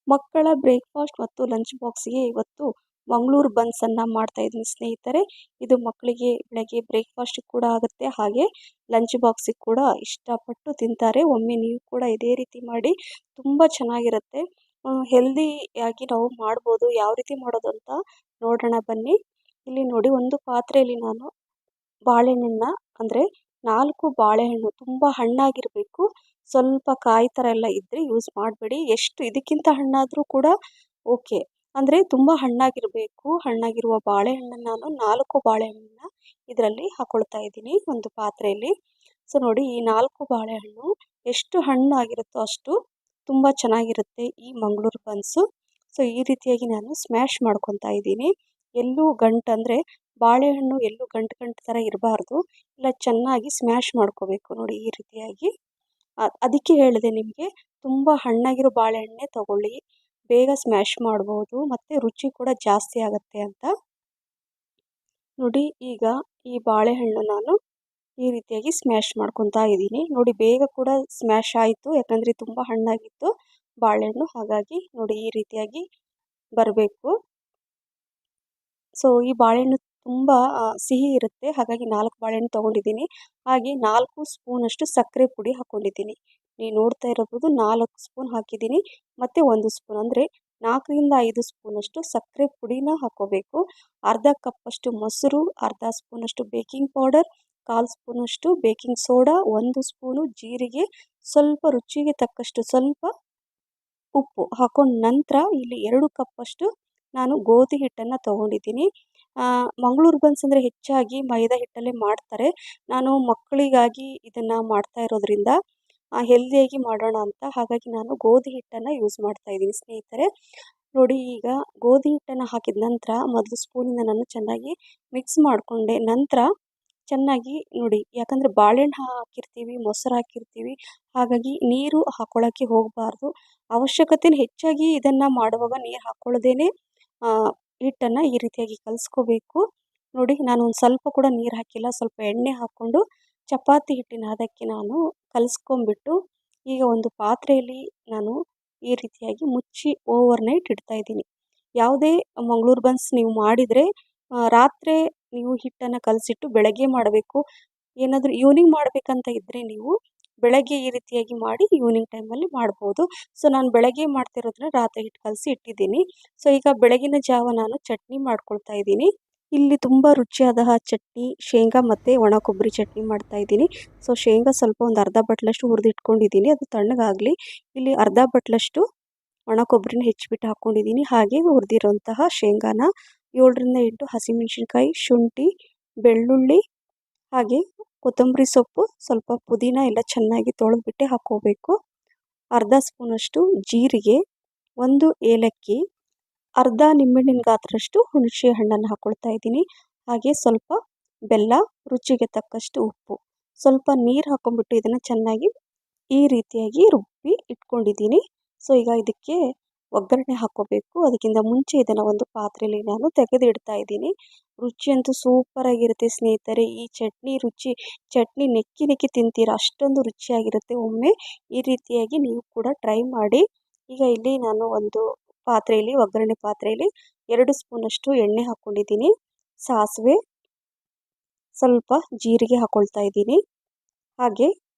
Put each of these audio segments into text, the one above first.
ಮಕ್ಕಳ ಬ್ರೇಕ್ಫಾಸ್ಟ್ ಮತ್ತು ಲಂಚ್ ಬಾಕ್ಸ್ಗೆ ಇವತ್ತು ಮಂಗಳೂರು ಬನ್ಸನ್ನು ಮಾಡ್ತಾ ಇದ್ದೀನಿ ಸ್ನೇಹಿತರೆ. ಇದು ಮಕ್ಕಳಿಗೆ ಬೆಳಗ್ಗೆ ಬ್ರೇಕ್ಫಾಸ್ಟ್ ಕೂಡ ಆಗುತ್ತೆ, ಹಾಗೆ ಲಂಚ್ ಬಾಕ್ಸಿಗೆ ಕೂಡ ಇಷ್ಟಪಟ್ಟು ತಿಂತಾರೆ. ಒಮ್ಮೆ ನೀವು ಕೂಡ ಇದೇ ರೀತಿ ಮಾಡಿ, ತುಂಬ ಚೆನ್ನಾಗಿರುತ್ತೆ. ಹೆಲ್ದಿಯಾಗಿ ನಾವು ಮಾಡ್ಬೋದು. ಯಾವ ರೀತಿ ಮಾಡೋದು ಅಂತ ನೋಡೋಣ ಬನ್ನಿ. ಇಲ್ಲಿ ನೋಡಿ, ಒಂದು ಪಾತ್ರೆಯಲ್ಲಿ ನಾನು ಬಾಳೆಹಣ್ಣನ್ನ ಅಂದರೆ 4 ಬಾಳೆಹಣ್ಣು ತುಂಬ ಹಣ್ಣಾಗಿರಬೇಕು. ಸ್ವಲ್ಪ ಕಾಯಿ ಥರ ಎಲ್ಲ ಇದ್ದರೆ ಯೂಸ್ ಮಾಡಬೇಡಿ. ಎಷ್ಟು ಇದಕ್ಕಿಂತ ಹಣ್ಣಾದರೂ ಕೂಡ ಓಕೆ. ಅಂದರೆ ತುಂಬ ಹಣ್ಣಾಗಿರಬೇಕು. ಹಣ್ಣಾಗಿರುವ ಬಾಳೆಹಣ್ಣನ್ನು ನಾನು 4 ಬಾಳೆಹಣ್ಣನ್ನ ಇದರಲ್ಲಿ ಹಾಕ್ಕೊಳ್ತಾ ಇದ್ದೀನಿ ಒಂದು ಪಾತ್ರೆಯಲ್ಲಿ. ಸೊ ನೋಡಿ, ಈ 4 ಬಾಳೆಹಣ್ಣು ಎಷ್ಟು ಹಣ್ಣಾಗಿರುತ್ತೋ ಅಷ್ಟು ತುಂಬ ಚೆನ್ನಾಗಿರುತ್ತೆ ಈ ಮಂಗಳೂರು ಬನ್ಸು. ಸೊ ಈ ರೀತಿಯಾಗಿ ನಾನು ಸ್ಮ್ಯಾಶ್ ಮಾಡ್ಕೊತಾ ಇದ್ದೀನಿ. ಎಲ್ಲೂ ಗಂಟು ಅಂದರೆ ಬಾಳೆಹಣ್ಣು ಎಲ್ಲೂ ಗಂಟು ಗಂಟು ಥರ ಇರಬಾರ್ದು, ಇಲ್ಲ ಚೆನ್ನಾಗಿ ಸ್ಮ್ಯಾಶ್ ಮಾಡ್ಕೋಬೇಕು ನೋಡಿ ಈ ರೀತಿಯಾಗಿ. ಅದಕ್ಕೆ ಹೇಳಿದೆ ನಿಮಗೆ, ತುಂಬ ಹಣ್ಣಾಗಿರೋ ಬಾಳೆಹಣ್ಣೆ ತಗೊಳ್ಳಿ, ಬೇಗ ಸ್ಮ್ಯಾಶ್ ಮಾಡ್ಬೋದು ಮತ್ತು ರುಚಿ ಕೂಡ ಜಾಸ್ತಿ ಆಗುತ್ತೆ ಅಂತ. ನೋಡಿ, ಈಗ ಈ ಬಾಳೆಹಣ್ಣು ನಾನು ಈ ರೀತಿಯಾಗಿ ಸ್ಮ್ಯಾಶ್ ಮಾಡ್ಕೊತಾ ಇದ್ದೀನಿ. ನೋಡಿ, ಬೇಗ ಕೂಡ ಸ್ಮ್ಯಾಶ್ ಆಯಿತು, ಯಾಕಂದರೆ ತುಂಬ ಹಣ್ಣಾಗಿತ್ತು ಬಾಳೆಹಣ್ಣು, ಹಾಗಾಗಿ ನೋಡಿ ಈ ರೀತಿಯಾಗಿ ಬರಬೇಕು. ಸೊ ಈ ಬಾಳೆಹಣ್ಣು ತುಂಬ ಸಿಹಿ ಇರುತ್ತೆ, ಹಾಗಾಗಿ 4 ಬಾಳೆಹಣ್ಣು ತೊಗೊಂಡಿದ್ದೀನಿ. ಹಾಗೆ 4 ಸ್ಪೂನಷ್ಟು ಸಕ್ಕರೆ ಪುಡಿ ಹಾಕ್ಕೊಂಡಿದ್ದೀನಿ. ನೀವು ನೋಡ್ತಾ ಇರಬಹುದು, 4 ಸ್ಪೂನ್ ಹಾಕಿದ್ದೀನಿ ಮತ್ತು 1 ಸ್ಪೂನ್ ಅಂದರೆ 4ರಿಂದ 5 ಸ್ಪೂನಷ್ಟು ಸಕ್ಕರೆ ಪುಡಿನ ಹಾಕ್ಕೋಬೇಕು. ಅರ್ಧ ಕಪ್ಪಷ್ಟು ಮೊಸರು, ಅರ್ಧ ಸ್ಪೂನಷ್ಟು ಬೇಕಿಂಗ್ ಪೌಡರ್, 1/4 ಸ್ಪೂನಷ್ಟು ಬೇಕಿಂಗ್ ಸೋಡಾ, 1 ಸ್ಪೂನು ಜೀರಿಗೆ, ಸ್ವಲ್ಪ ರುಚಿಗೆ ತಕ್ಕಷ್ಟು ಸ್ವಲ್ಪ ಉಪ್ಪು ಹಾಕೊಂಡ ನಂತರ ಇಲ್ಲಿ 2 ಕಪ್ಪಷ್ಟು ನಾನು ಗೋಧಿ ಹಿಟ್ಟನ್ನು ತೊಗೊಂಡಿದ್ದೀನಿ. ಮಂಗಳೂರು ಬನ್ಸ್ ಅಂದರೆ ಹೆಚ್ಚಾಗಿ ಮೈದಾ ಹಿಟ್ಟಲ್ಲೇ ಮಾಡ್ತಾರೆ. ನಾನು ಮಕ್ಕಳಿಗಾಗಿ ಇದನ್ನು ಮಾಡ್ತಾ ಇರೋದ್ರಿಂದ ಹೆಲ್ದಿಯಾಗಿ ಮಾಡೋಣ ಅಂತ, ಹಾಗಾಗಿ ನಾನು ಗೋಧಿ ಹಿಟ್ಟನ್ನು ಯೂಸ್ ಮಾಡ್ತಾ ಇದ್ದೀನಿ ಸ್ನೇಹಿತರೆ. ನೋಡಿ, ಈಗ ಗೋಧಿ ಹಿಟ್ಟನ್ನು ಹಾಕಿದ ನಂತರ ಮೊದಲು ಸ್ಪೂನಿಂದ ನಾನು ಚೆನ್ನಾಗಿ ಮಿಕ್ಸ್ ಮಾಡಿಕೊಂಡೆ. ನಂತರ ಚೆನ್ನಾಗಿ ನೋಡಿ, ಯಾಕಂದರೆ ಬಾಳೆಹಣ್ಣು ಹಾಕಿರ್ತೀವಿ, ಮೊಸರು ಹಾಕಿರ್ತೀವಿ, ಹಾಗಾಗಿ ನೀರು ಹಾಕ್ಕೊಳ್ಳೋಕ್ಕೆ ಹೋಗಬಾರ್ದು. ಅವಶ್ಯಕತೆ ಹೆಚ್ಚಾಗಿ ಇದನ್ನು ಮಾಡುವಾಗ ನೀರು ಹಾಕ್ಕೊಳ್ಳೋದೇನೆ ಹಿಟ್ಟನ್ನು ಈ ರೀತಿಯಾಗಿ ಕಲಿಸ್ಕೋಬೇಕು. ನೋಡಿ, ನಾನು ಒಂದು ಸ್ವಲ್ಪ ಕೂಡ ನೀರು ಹಾಕಿಲ್ಲ, ಸ್ವಲ್ಪ ಎಣ್ಣೆ ಹಾಕ್ಕೊಂಡು ಚಪಾತಿ ಹಿಟ್ಟಿನ ಅದಕ್ಕೆ ನಾನು ಕಲಿಸ್ಕೊಂಬಿಟ್ಟು ಈಗ ಒಂದು ಪಾತ್ರೆಯಲ್ಲಿ ನಾನು ಈ ರೀತಿಯಾಗಿ ಮುಚ್ಚಿ ಓವರ್ನೈಟ್ ಇಡ್ತಾ ಇದ್ದೀನಿ. ಯಾವುದೇ ಮಂಗಳೂರು ಬನ್ಸ್ ನೀವು ಮಾಡಿದರೆ ರಾತ್ರಿ ನೀವು ಹಿಟ್ಟನ್ನು ಕಲಸಿಟ್ಟು ಬೆಳಗ್ಗೆ ಮಾಡಬೇಕು. ಏನಾದರೂ ಈವ್ನಿಂಗ್ ಮಾಡಬೇಕಂತ ಇದ್ದರೆ ನೀವು ಬೆಳಗ್ಗೆ ಈ ರೀತಿಯಾಗಿ ಮಾಡಿ ಈವ್ನಿಂಗ್ ಟೈಮಲ್ಲಿ ಮಾಡ್ಬೋದು. ಸೊ ನಾನು ಬೆಳಗ್ಗೆ ಮಾಡ್ತಿರೋದನ್ನ ರಾತ್ರಿ ಹಿಟ್ಟು ಕಲಸಿ ಇಟ್ಟಿದ್ದೀನಿ. ಸೊ ಈಗ ಬೆಳಗಿನ ಜಾವ ನಾನು ಚಟ್ನಿ ಮಾಡ್ಕೊಳ್ತಾ ಇದ್ದೀನಿ. ಇಲ್ಲಿ ತುಂಬ ರುಚಿಯಾದ ಚಟ್ನಿ, ಶೇಂಗಾ ಮತ್ತು ಒಣ ಕೊಬ್ಬರಿ ಚಟ್ನಿ ಮಾಡ್ತಾ ಇದ್ದೀನಿ. ಸೊ ಶೇಂಗಾ ಸ್ವಲ್ಪ ಒಂದು ಅರ್ಧ ಬಟ್ಲಷ್ಟು ಹುರಿದಿಟ್ಕೊಂಡಿದ್ದೀನಿ, ಅದು ತಣ್ಣಗಾಗಲಿ. ಇಲ್ಲಿ ಅರ್ಧ ಬಟ್ಲಷ್ಟು ಒಣ ಕೊಬ್ಬರಿನ ಹೆಚ್ಚಿಬಿಟ್ಟು ಹಾಕ್ಕೊಂಡಿದ್ದೀನಿ. ಹಾಗೆ ಹುರಿದಿರೋಂತಹ ಶೇಂಗಾನ 7ರಿಂದ 8 ಹಸಿಮೆಣಸಿನ್ಕಾಯಿ, ಶುಂಠಿ, ಬೆಳ್ಳುಳ್ಳಿ, ಹಾಗೆ ಕೊತ್ತಂಬರಿ ಸೊಪ್ಪು, ಸ್ವಲ್ಪ ಪುದೀನ ಎಲ್ಲ ಚೆನ್ನಾಗಿ ತೊಳೆದ್ಬಿಟ್ಟು ಹಾಕ್ಕೋಬೇಕು. ಅರ್ಧ ಸ್ಪೂನಷ್ಟು ಜೀರಿಗೆ, 1 ಏಲಕ್ಕಿ, ಅರ್ಧ ನಿಂಬೆಹಣ್ಣಿನ ಗಾತ್ರಷ್ಟು ಹುಣಸೆ ಹಣ್ಣನ್ನು ಹಾಕ್ಕೊಳ್ತಾ ಇದ್ದೀನಿ. ಹಾಗೆ ಸ್ವಲ್ಪ ಬೆಲ್ಲ, ರುಚಿಗೆ ತಕ್ಕಷ್ಟು ಉಪ್ಪು, ಸ್ವಲ್ಪ ನೀರು ಹಾಕ್ಕೊಂಡ್ಬಿಟ್ಟು ಇದನ್ನು ಚೆನ್ನಾಗಿ ಈ ರೀತಿಯಾಗಿ ರುಬ್ಬಿ ಇಟ್ಕೊಂಡಿದ್ದೀನಿ. ಸೊ ಈಗ ಇದಕ್ಕೆ ಒಗ್ಗರಣೆ ಹಾಕ್ಕೋಬೇಕು. ಅದಕ್ಕಿಂತ ಮುಂಚೆ ಇದನ್ನು ಒಂದು ಪಾತ್ರೆಯಲ್ಲಿ ನಾನು ತೆಗೆದಿಡ್ತಾ ಇದ್ದೀನಿ. ರುಚಿ ಅಂತೂ ಸೂಪರಾಗಿರುತ್ತೆ ಸ್ನೇಹಿತರೆ. ಈ ಚಟ್ನಿ ನೆಕ್ಕಿ ನೆಕ್ಕಿ ತಿಂತೀರಾ, ಅಷ್ಟೊಂದು ರುಚಿಯಾಗಿರುತ್ತೆ. ಒಮ್ಮೆ ಈ ರೀತಿಯಾಗಿ ನೀವು ಕೂಡ ಟ್ರೈ ಮಾಡಿ. ಈಗ ಇಲ್ಲಿ ನಾನು ಒಂದು ಪಾತ್ರೆಯಲ್ಲಿ, ಒಗ್ಗರಣೆ ಪಾತ್ರೆಯಲ್ಲಿ 2 ಸ್ಪೂನಷ್ಟು ಎಣ್ಣೆ ಹಾಕ್ಕೊಂಡಿದ್ದೀನಿ. ಸಾಸಿವೆ, ಸ್ವಲ್ಪ ಜೀರಿಗೆ ಹಾಕ್ಕೊಳ್ತಾ ಇದ್ದೀನಿ. ಹಾಗೆ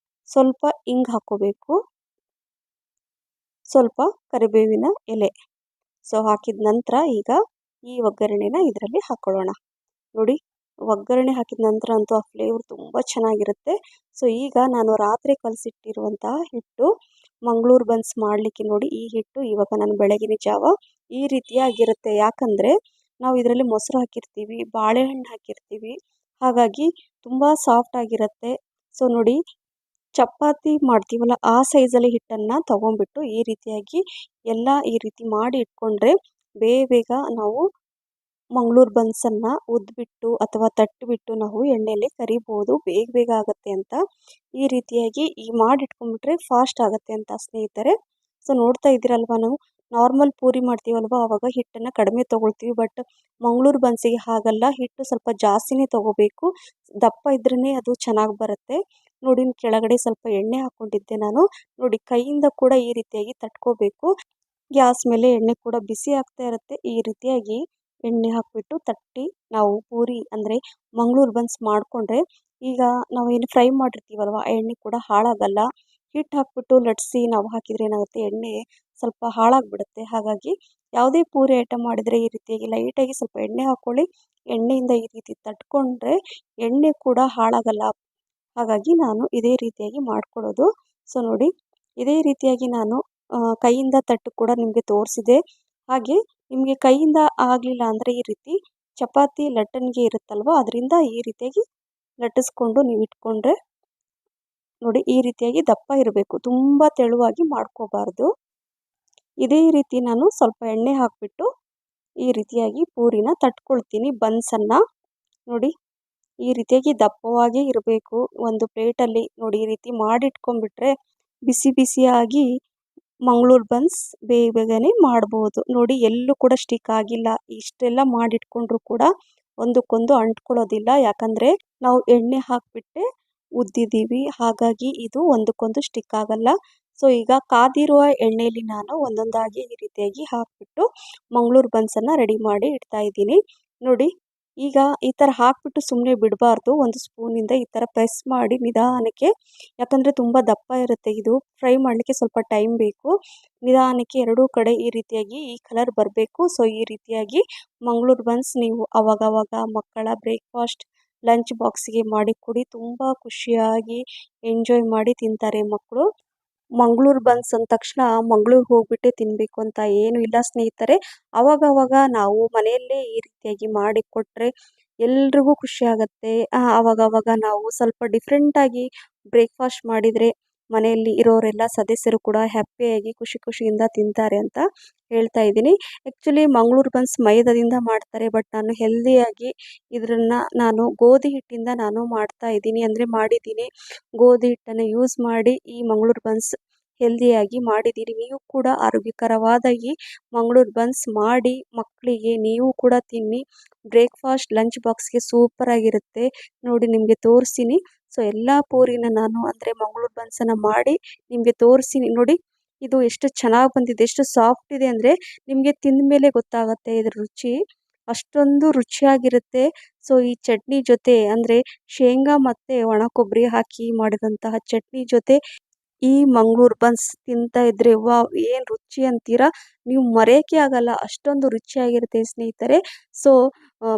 ಸ್ವಲ್ಪ ಇಂಗು ಹಾಕ್ಕೋಬೇಕು, ಸ್ವಲ್ಪ ಕರಿಬೇವಿನ ಎಲೆ. ಸೊ ಹಾಕಿದ ನಂತರ ಈಗ ಈ ಒಗ್ಗರಣೆನ ಇದರಲ್ಲಿ ಹಾಕ್ಕೊಳ್ಳೋಣ. ನೋಡಿ, ಒಗ್ಗರಣೆ ಹಾಕಿದ ನಂತರ ಅಂತೂ ಆ ಫ್ಲೇವರ್ ತುಂಬ ಚೆನ್ನಾಗಿರುತ್ತೆ. ಸೊ ಈಗ ನಾನು ರಾತ್ರಿ ಕಲಸಿಟ್ಟಿರುವಂತಹ ಹಿಟ್ಟು ಮಂಗಳೂರು ಬನ್ಸ್ ಮಾಡಲಿಕ್ಕೆ ನೋಡಿ, ಈ ಹಿಟ್ಟು ಇವಾಗ ನಾನು ಬೆಳಗಿನ ಜಾವ ಈ ರೀತಿಯಾಗಿರುತ್ತೆ. ಯಾಕಂದರೆ ನಾವು ಇದರಲ್ಲಿ ಮೊಸರು ಹಾಕಿರ್ತೀವಿ, ಬಾಳೆಹಣ್ಣು ಹಾಕಿರ್ತೀವಿ, ಹಾಗಾಗಿ ತುಂಬ ಸಾಫ್ಟ್ ಆಗಿರುತ್ತೆ. ಸೊ ನೋಡಿ, ಚಪಾತಿ ಮಾಡ್ತೀವಲ್ಲ ಆ ಸೈಜಲ್ಲಿ ಹಿಟ್ಟನ್ನು ತೊಗೊಂಡ್ಬಿಟ್ಟು ಈ ರೀತಿಯಾಗಿ ಎಲ್ಲ ಈ ರೀತಿ ಮಾಡಿ ಇಟ್ಕೊಂಡ್ರೆ ಬೇಗ ನಾವು ಮಂಗಳೂರು ಬನ್ಸನ್ನು ಉದ್ಬಿಟ್ಟು ಅಥವಾ ತಟ್ಟಿಬಿಟ್ಟು ನಾವು ಎಣ್ಣೆಯಲ್ಲಿ ಕರಿಬೋದು. ಬೇಗ ಆಗುತ್ತೆ ಅಂತ ಈ ರೀತಿಯಾಗಿ ಮಾಡಿಟ್ಕೊಂಡ್ಬಿಟ್ರೆ ಫಾಸ್ಟ್ ಆಗುತ್ತೆ ಅಂತ ಸ್ನೇಹಿತರೆ. ಸೊ ನೋಡ್ತಾ ಇದ್ದೀರಲ್ವ, ನಾವು ನಾರ್ಮಲ್ ಪೂರಿ ಮಾಡ್ತೀವಲ್ವ ಆವಾಗ ಹಿಟ್ಟನ್ನು ಕಡಿಮೆ ತೊಗೊಳ್ತೀವಿ, ಬಟ್ ಮಂಗಳೂರು ಬನ್ಸಿಗೆ ಹಾಗಲ್ಲ, ಹಿಟ್ಟು ಸ್ವಲ್ಪ ಜಾಸ್ತಿನೇ ತೊಗೋಬೇಕು. ದಪ್ಪ ಇದ್ರೇ ಅದು ಚೆನ್ನಾಗಿ ಬರುತ್ತೆ. ನೋಡಿ, ಕೆಳಗಡೆ ಸ್ವಲ್ಪ ಎಣ್ಣೆ ಹಾಕ್ಕೊಂಡಿದ್ದೆ ನಾನು. ನೋಡಿ, ಕೈಯಿಂದ ಕೂಡ ಈ ರೀತಿಯಾಗಿ ತಟ್ಕೋಬೇಕು. ಗ್ಯಾಸ್ ಮೇಲೆ ಎಣ್ಣೆ ಕೂಡ ಬಿಸಿ ಆಗ್ತಾ ಇರುತ್ತೆ. ಈ ರೀತಿಯಾಗಿ ಎಣ್ಣೆ ಹಾಕಿಬಿಟ್ಟು ತಟ್ಟಿ ನಾವು ಪೂರಿ ಅಂದರೆ ಮಂಗಳೂರು ಬನ್ಸ್ ಮಾಡಿಕೊಂಡ್ರೆ, ಈಗ ನಾವೇನು ಫ್ರೈ ಮಾಡಿರ್ತೀವಲ್ವ ಆ ಎಣ್ಣೆ ಕೂಡ ಹಾಳಾಗಲ್ಲ. ಹಿಟ್ಟು ಹಾಕ್ಬಿಟ್ಟು ಲಟ್ಟಿಸಿ ನಾವು ಹಾಕಿದರೆ ಏನಾಗುತ್ತೆ, ಎಣ್ಣೆ ಸ್ವಲ್ಪ ಹಾಳಾಗಿಬಿಡುತ್ತೆ. ಹಾಗಾಗಿ ಯಾವುದೇ ಪೂರಿ ಐಟಮ್ ಮಾಡಿದರೆ ಈ ರೀತಿಯಾಗಿ ಲೈಟಾಗಿ ಸ್ವಲ್ಪ ಎಣ್ಣೆ ಹಾಕ್ಕೊಳ್ಳಿ. ಎಣ್ಣೆಯಿಂದ ಈ ರೀತಿ ತಟ್ಕೊಂಡ್ರೆ ಎಣ್ಣೆ ಕೂಡ ಹಾಳಾಗಲ್ಲ. ಹಾಗಾಗಿ ನಾನು ಇದೇ ರೀತಿಯಾಗಿ ಮಾಡ್ಕೊಳ್ಳೋದು. ಸೊ ನೋಡಿ, ಇದೇ ರೀತಿಯಾಗಿ ನಾನು ಕೈಯಿಂದ ತಟ್ಟು ಕೂಡ ನಿಮಗೆ ತೋರಿಸಿದೆ. ಹಾಗೆ ನಿಮಗೆ ಕೈಯಿಂದ ಆಗಲಿಲ್ಲ ಅಂದರೆ ಈ ರೀತಿ ಚಪಾತಿ ಲಟ್ಟಣಿಗೆ ಇರುತ್ತಲ್ವ, ಅದರಿಂದ ಈ ರೀತಿಯಾಗಿ ಲಟ್ಟಿಸ್ಕೊಂಡು ನೀವು ಇಟ್ಕೊಂಡ್ರೆ ನೋಡಿ, ಈ ರೀತಿಯಾಗಿ ದಪ್ಪ ಇರಬೇಕು, ತುಂಬ ತೆಳುವಾಗಿ ಮಾಡ್ಕೋಬಾರ್ದು. ಇದೇ ರೀತಿ ನಾನು ಸ್ವಲ್ಪ ಎಣ್ಣೆ ಹಾಕಿಬಿಟ್ಟು ಈ ರೀತಿಯಾಗಿ ಪೂರಿನ ತಟ್ಕೊಳ್ತೀನಿ. ಬನ್ಸನ್ನು ನೋಡಿ, ಈ ರೀತಿಯಾಗಿ ದಪ್ಪವಾಗೇ ಇರಬೇಕು. ಒಂದು ಪ್ಲೇಟಲ್ಲಿ ನೋಡಿ ಈ ರೀತಿ ಮಾಡಿಟ್ಕೊಂಡ್ಬಿಟ್ರೆ ಬಿಸಿ ಬಿಸಿಯಾಗಿ ಮಂಗಳೂರು ಬನ್ಸ್ ಬೇಗ ಬೇಗನೆ ಮಾಡ್ಬೋದು. ನೋಡಿ, ಎಲ್ಲೂ ಕೂಡ ಸ್ಟಿಕ್ ಆಗಿಲ್ಲ. ಇಷ್ಟೆಲ್ಲ ಮಾಡಿಟ್ಕೊಂಡ್ರೂ ಕೂಡ ಒಂದಕ್ಕೊಂದು ಅಂಟ್ಕೊಳ್ಳೋದಿಲ್ಲ, ಯಾಕಂದರೆ ನಾವು ಎಣ್ಣೆ ಹಾಕಿಬಿಟ್ಟೆ ಉದ್ದಿದ್ದೀವಿ. ಹಾಗಾಗಿ ಇದು ಒಂದಕ್ಕೊಂದು ಸ್ಟಿಕ್ ಆಗಲ್ಲ. ಸೊ ಈಗ ಕಾದಿರುವ ಎಣ್ಣೆಯಲ್ಲಿ ನಾನು ಒಂದೊಂದಾಗಿ ಈ ರೀತಿಯಾಗಿ ಹಾಕಿಬಿಟ್ಟು ಮಂಗಳೂರು ಬನ್ಸನ್ನು ರೆಡಿ ಮಾಡಿ ಇಡ್ತಾ ಇದ್ದೀನಿ. ನೋಡಿ, ಈಗ ಈ ಥರ ಹಾಕಿಬಿಟ್ಟು ಸುಮ್ಮನೆ ಬಿಡಬಾರ್ದು. ಒಂದು ಸ್ಪೂನಿಂದ ಈ ಥರ ಪ್ರೆಸ್ ಮಾಡಿ ನಿಧಾನಕ್ಕೆ, ಯಾಕಂದರೆ ತುಂಬ ದಪ್ಪ ಇರುತ್ತೆ ಇದು, ಫ್ರೈ ಮಾಡಲಿಕ್ಕೆ ಸ್ವಲ್ಪ ಟೈಮ್ ಬೇಕು. ನಿಧಾನಕ್ಕೆ ಎರಡೂ ಕಡೆ ಈ ರೀತಿಯಾಗಿ ಈ ಕಲರ್ ಬರಬೇಕು. ಸೊ ಈ ರೀತಿಯಾಗಿ ಮಂಗಳೂರು ಬನ್ಸ್ ನೀವು ಅವಾಗವಾಗ ಮಕ್ಕಳ ಬ್ರೇಕ್ಫಾಸ್ಟ್ ಲಂಚ್ ಬಾಕ್ಸಿಗೆ ಮಾಡಿ ಕೊಡಿ. ತುಂಬ ಖುಷಿಯಾಗಿ ಎಂಜಾಯ್ ಮಾಡಿ ತಿಂತಾರೆ ಮಕ್ಕಳು. ಮಂಗಳೂರು ಬನ್ಸ್ ಅಂದ ತಕ್ಷಣ ಮಂಗಳೂರಿಗೆ ಹೋಗ್ಬಿಟ್ಟೆ ತಿನ್ನಬೇಕು ಅಂತ ಏನೂ ಇಲ್ಲ ಸ್ನೇಹಿತರೆ. ಆವಾಗವಾಗ ನಾವು ಮನೆಯಲ್ಲೇ ಈ ರೀತಿಯಾಗಿ ಮಾಡಿ ಕೊಟ್ಟರೆ ಎಲ್ರಿಗೂ ಖುಷಿಯಾಗತ್ತೆ. ಆವಾಗವಾಗ ನಾವು ಸ್ವಲ್ಪ ಡಿಫ್ರೆಂಟಾಗಿ ಬ್ರೇಕ್ಫಾಸ್ಟ್ ಮಾಡಿದರೆ ಮನೆಯಲ್ಲಿ ಇರೋರೆಲ್ಲ ಸದಸ್ಯರು ಕೂಡ ಹ್ಯಾಪಿಯಾಗಿ ಖುಷಿ ಖುಷಿಯಿಂದ ತಿಂತಾರೆ ಅಂತ ಹೇಳ್ತಾ ಇದ್ದೀನಿ. ಆ್ಯಕ್ಚುಲಿ ಮಂಗಳೂರು ಬನ್ಸ್ ಮೈದಾದಿಂದ ಮಾಡ್ತಾರೆ, ಬಟ್ ನಾನು ಹೆಲ್ದಿಯಾಗಿ ಇದನ್ನು ನಾನು ಗೋಧಿ ಹಿಟ್ಟಿಂದ ನಾನು ಮಾಡ್ತಾ ಇದ್ದೀನಿ, ಅಂದರೆ ಮಾಡಿದ್ದೀನಿ. ಗೋಧಿ ಹಿಟ್ಟನ್ನು ಯೂಸ್ ಮಾಡಿ ಈ ಮಂಗಳೂರು ಬನ್ಸ್ ಹೆಲ್ದಿಯಾಗಿ ಮಾಡಿದ್ದೀನಿ. ನೀವು ಕೂಡ ಆರೋಗ್ಯಕರವಾದ ಈ ಮಂಗಳೂರು ಬನ್ಸ್ ಮಾಡಿ ಮಕ್ಕಳಿಗೆ ನೀವು ಕೂಡ ತಿನ್ನಿ. ಬ್ರೇಕ್ಫಾಸ್ಟ್ ಲಂಚ್ ಬಾಕ್ಸ್ಗೆ ಸೂಪರಾಗಿರುತ್ತೆ. ನೋಡಿ, ನಿಮಗೆ ತೋರಿಸ್ತೀನಿ. ಸೊ ಎಲ್ಲ ಪೂರಿನ ನಾನು ಅಂದರೆ ಮಂಗಳೂರು ಬನ್ಸನ್ನು ಮಾಡಿ ನಿಮಗೆ ತೋರಿಸ್ತೀನಿ. ನೋಡಿ, ಇದು ಎಷ್ಟು ಚೆನ್ನಾಗಿ ಬಂದಿದೆ, ಎಷ್ಟು ಸಾಫ್ಟ್ ಇದೆ ಅಂದರೆ ನಿಮಗೆ ತಿಂದ ಮೇಲೆ ಗೊತ್ತಾಗುತ್ತೆ ಇದರ ರುಚಿ. ಅಷ್ಟೊಂದು ರುಚಿಯಾಗಿರುತ್ತೆ. ಸೊ ಈ ಚಟ್ನಿ ಜೊತೆ ಅಂದರೆ ಶೇಂಗಾ ಮತ್ತು ಒಣ ಕೊಬ್ಬರಿ ಹಾಕಿ ಮಾಡಿದಂತಹ ಚಟ್ನಿ ಜೊತೆ ಈ ಮಂಗಳೂರು ಬನ್ಸ್ ತಿಂತಾ ಇದ್ದರೆ ವಾವ್, ಏನು ರುಚಿ ಅಂತೀರಾ, ನೀವು ಮರೆಯೋಕ್ಕೆ ಆಗಲ್ಲ, ಅಷ್ಟೊಂದು ರುಚಿಯಾಗಿರುತ್ತೆ ಸ್ನೇಹಿತರೆ. ಸೊ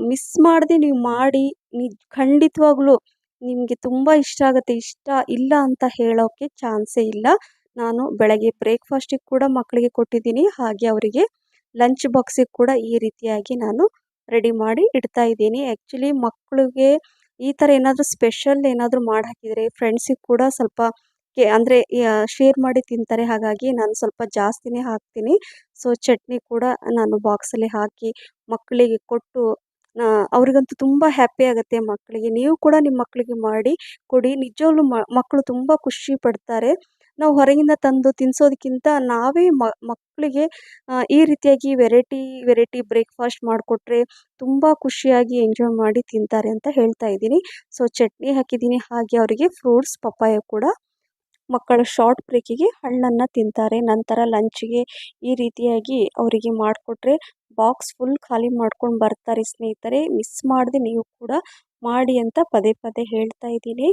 ಮಿಸ್ ಮಾಡದೆ ನೀವು ಮಾಡಿ, ಖಂಡಿತವಾಗ್ಲೂ ನಿಮಗೆ ತುಂಬ ಇಷ್ಟ ಆಗುತ್ತೆ. ಇಷ್ಟ ಇಲ್ಲ ಅಂತ ಹೇಳೋಕ್ಕೆ ಚಾನ್ಸೇ ಇಲ್ಲ. ನಾನು ಬೆಳಗ್ಗೆ ಬ್ರೇಕ್ಫಾಸ್ಟಿಗೆ ಕೂಡ ಮಕ್ಕಳಿಗೆ ಕೊಟ್ಟಿದ್ದೀನಿ, ಹಾಗೆ ಅವರಿಗೆ ಲಂಚ್ ಬಾಕ್ಸಿಗೆ ಕೂಡ ಈ ರೀತಿಯಾಗಿ ನಾನು ರೆಡಿ ಮಾಡಿ ಇಡ್ತಾ ಇದ್ದೀನಿ. ಆ್ಯಕ್ಚುಲಿ ಮಕ್ಕಳಿಗೆ ಈ ಥರ ಏನಾದರೂ ಸ್ಪೆಷಲ್ ಏನಾದರೂ ಮಾಡಿ ಹಾಕಿದರೆ ಫ್ರೆಂಡ್ಸಿಗೆ ಕೂಡ ಸ್ವಲ್ಪ ಅಂದರೆ ಶೇರ್ ಮಾಡಿ ತಿಂತಾರೆ. ಹಾಗಾಗಿ ನಾನು ಸ್ವಲ್ಪ ಜಾಸ್ತಿನೇ ಹಾಕ್ತೀನಿ. ಸೊ ಚಟ್ನಿ ಕೂಡ ನಾನು ಬಾಕ್ಸಲ್ಲಿ ಹಾಕಿ ಮಕ್ಕಳಿಗೆ ಕೊಟ್ಟು ಅವ್ರಿಗಂತೂ ತುಂಬ ಹ್ಯಾಪಿ ಆಗುತ್ತೆ ಮಕ್ಕಳಿಗೆ. ನೀವು ಕೂಡ ನಿಮ್ಮ ಮಕ್ಕಳಿಗೆ ಮಾಡಿ ಕೊಡಿ. ನಿಜವಾಗ್ಲೂ ಮಕ್ಕಳು ತುಂಬ ಖುಷಿ ಪಡ್ತಾರೆ. ನಾವು ಹೊರಗಿಂದ ತಂದು ತಿನ್ನಿಸೋದಕ್ಕಿಂತ ನಾವೇ ಮಕ್ಕಳಿಗೆ ಈ ರೀತಿಯಾಗಿ ವೆರೈಟಿ ಬ್ರೇಕ್ಫಾಸ್ಟ್ ಮಾಡಿಕೊಟ್ರೆ ತುಂಬ ಖುಷಿಯಾಗಿ ಎಂಜಾಯ್ ಮಾಡಿ ತಿಂತಾರೆ ಅಂತ ಹೇಳ್ತಾ ಇದ್ದೀನಿ. ಸೊ ಚಟ್ನಿ ಹಾಕಿದ್ದೀನಿ, ಹಾಗೆ ಅವರಿಗೆ ಫ್ರೂಟ್ಸ್ ಪಪ್ಪಾಯ ಕೂಡ ಮಕ್ಕಳ ಶಾರ್ಟ್ ಬ್ರೇಕಿಗೆ ಹಣ್ಣನ್ನು ತಿಂತಾರೆ. ನಂತರ ಲಂಚಿಗೆ ಈ ರೀತಿಯಾಗಿ ಅವರಿಗೆ ಮಾಡಿಕೊಟ್ರೆ ಬಾಕ್ಸ್ ಫುಲ್ ಖಾಲಿ ಮಾಡ್ಕೊಂಡು ಬರ್ತಾರೆ ಸ್ನೇಹಿತರೆ. ಮಿಸ್ ಮಾಡದೆ ನೀವು ಕೂಡ ಮಾಡಿ ಅಂತ ಪದೇ ಪದೇ ಹೇಳ್ತಾ ಇದ್ದೀನಿ.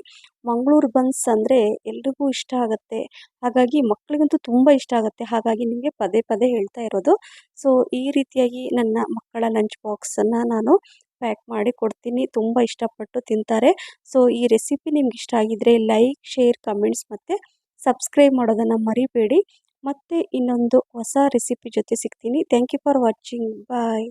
ಮಂಗಳೂರು ಬನ್ಸ್ ಅಂದರೆ ಎಲ್ರಿಗೂ ಇಷ್ಟ ಆಗುತ್ತೆ, ಹಾಗಾಗಿ ಮಕ್ಕಳಿಗಂತೂ ತುಂಬ ಇಷ್ಟ ಆಗುತ್ತೆ. ಹಾಗಾಗಿ ನಿಮಗೆ ಪದೇ ಪದೇ ಹೇಳ್ತಾ ಇರೋದು. ಸೊ ಈ ರೀತಿಯಾಗಿ ನನ್ನ ಮಕ್ಕಳ ಲಂಚ್ ಬಾಕ್ಸನ್ನು ನಾನು ಪ್ಯಾಕ್ ಮಾಡಿ ಕೊಡ್ತೀನಿ. ತುಂಬ ಇಷ್ಟಪಟ್ಟು ತಿಂತಾರೆ. ಸೊ ಈ ರೆಸಿಪಿ ನಿಮ್ಗೆ ಇಷ್ಟ ಆಗಿದ್ದರೆ ಲೈಕ್, ಶೇರ್, ಕಮೆಂಟ್ಸ್ ಮತ್ತು ಸಬ್ಸ್ಕ್ರೈಬ್ ಮಾಡೋದನ್ನು ಮರಿಬೇಡಿ. ಮತ್ತೆ ಇನ್ನೊಂದು ಹೊಸ ರೆಸಿಪಿ ಜೊತೆ ಸಿಗ್ತೀನಿ. Thank you for watching. Bye.